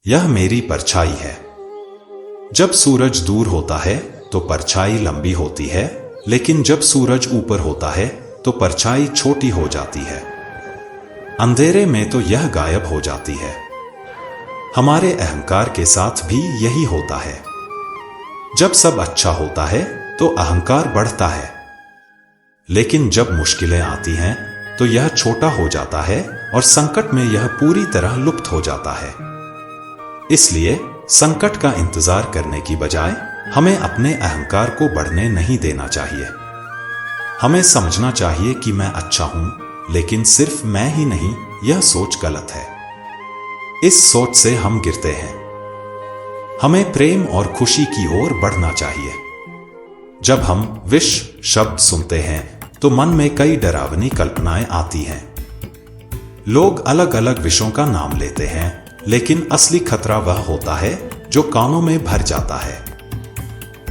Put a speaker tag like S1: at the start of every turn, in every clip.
S1: यह मेरी परछाई है। जब सूरज दूर होता है तो परछाई लंबी होती है, लेकिन जब सूरज ऊपर होता है तो परछाई छोटी हो जाती है। अंधेरे में तो यह गायब हो जाती है। हमारे अहंकार के साथ भी यही होता है। जब सब अच्छा होता है तो अहंकार बढ़ता है, लेकिन जब मुश्किलें आती हैं तो यह छोटा हो जाता है और संकट में यह पूरी तरह लुप्त हो जाता है। इसलिए संकट का इंतजार करने की बजाय हमें अपने अहंकार को बढ़ने नहीं देना चाहिए। हमें समझना चाहिए कि मैं अच्छा हूं, लेकिन सिर्फ मैं ही नहीं, यह सोच गलत है। इस सोच से हम गिरते हैं। हमें प्रेम और खुशी की ओर बढ़ना चाहिए। जब हम विष शब्द सुनते हैं तो मन में कई डरावनी कल्पनाएं आती हैं। लोग अलग अलग विषयों का नाम लेते हैं, लेकिन असली खतरा वह होता है जो कानों में भर जाता है।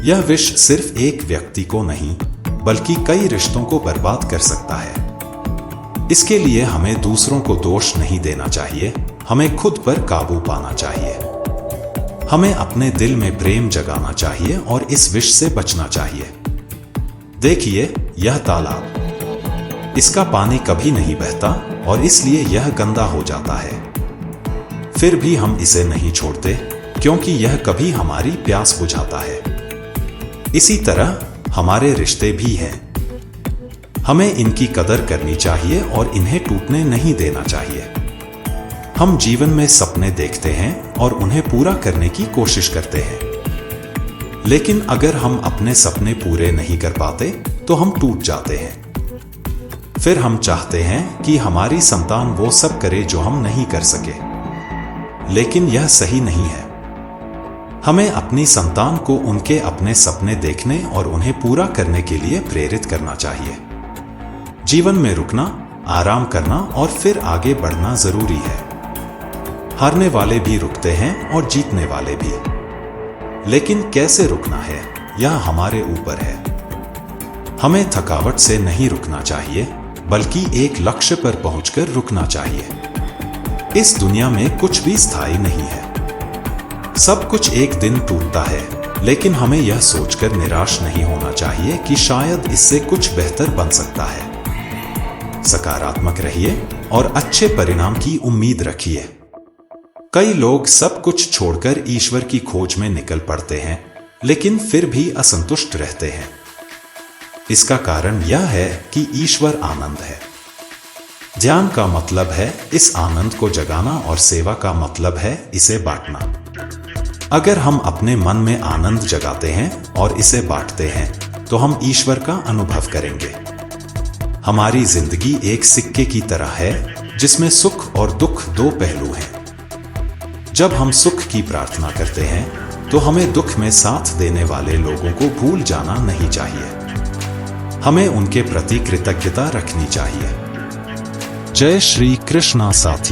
S1: यह विष सिर्फ एक व्यक्ति को नहीं, बल्कि कई रिश्तों को बर्बाद कर सकता है। इसके लिए हमें दूसरों को दोष नहीं देना चाहिए, हमें खुद पर काबू पाना चाहिए। हमें अपने दिल में प्रेम जगाना चाहिए और इस विष से बचना चाहिए। देखिए, यह तालाब, इसका पानी कभी नहीं बहता और इसलिए यह गंदा हो जाता है। फिर भी हम इसे नहीं छोड़ते, क्योंकि यह कभी हमारी प्यास बुझाता है। इसी तरह हमारे रिश्ते भी हैं। हमें इनकी कदर करनी चाहिए और इन्हें टूटने नहीं देना चाहिए। हम जीवन में सपने देखते हैं और उन्हें पूरा करने की कोशिश करते हैं, लेकिन अगर हम अपने सपने पूरे नहीं कर पाते तो हम टूट जाते हैं। फिर हम चाहते हैं कि हमारी संतान वो सब करे जो हम नहीं कर सके, लेकिन यह सही नहीं है। हमें अपनी संतान को उनके अपने सपने देखने और उन्हें पूरा करने के लिए प्रेरित करना चाहिए। जीवन में रुकना, आराम करना और फिर आगे बढ़ना जरूरी है। हारने वाले भी रुकते हैं और जीतने वाले भी, लेकिन कैसे रुकना है यह हमारे ऊपर है। हमें थकावट से नहीं रुकना चाहिए, बल्कि एक लक्ष्य पर पहुंचकर रुकना चाहिए। इस दुनिया में कुछ भी स्थायी नहीं है। सब कुछ एक दिन टूटता है, लेकिन हमें यह सोचकर निराश नहीं होना चाहिए कि शायद इससे कुछ बेहतर बन सकता है। सकारात्मक रहिए और अच्छे परिणाम की उम्मीद रखिए। कई लोग सब कुछ छोड़कर ईश्वर की खोज में निकल पड़ते हैं, लेकिन फिर भी असंतुष्ट रहते हैं। इसका कारण यह है कि ईश्वर आनंद है। ध्यान का मतलब है इस आनंद को जगाना और सेवा का मतलब है इसे बांटना। अगर हम अपने मन में आनंद जगाते हैं और इसे बांटते हैं तो हम ईश्वर का अनुभव करेंगे। हमारी जिंदगी एक सिक्के की तरह है जिसमें सुख और दुख दो पहलू हैं। जब हम सुख की प्रार्थना करते हैं तो हमें दुख में साथ देने वाले लोगों को भूल जाना नहीं चाहिए। हमें उनके प्रति कृतज्ञता रखनी चाहिए। जय श्री कृष्णा साथियों।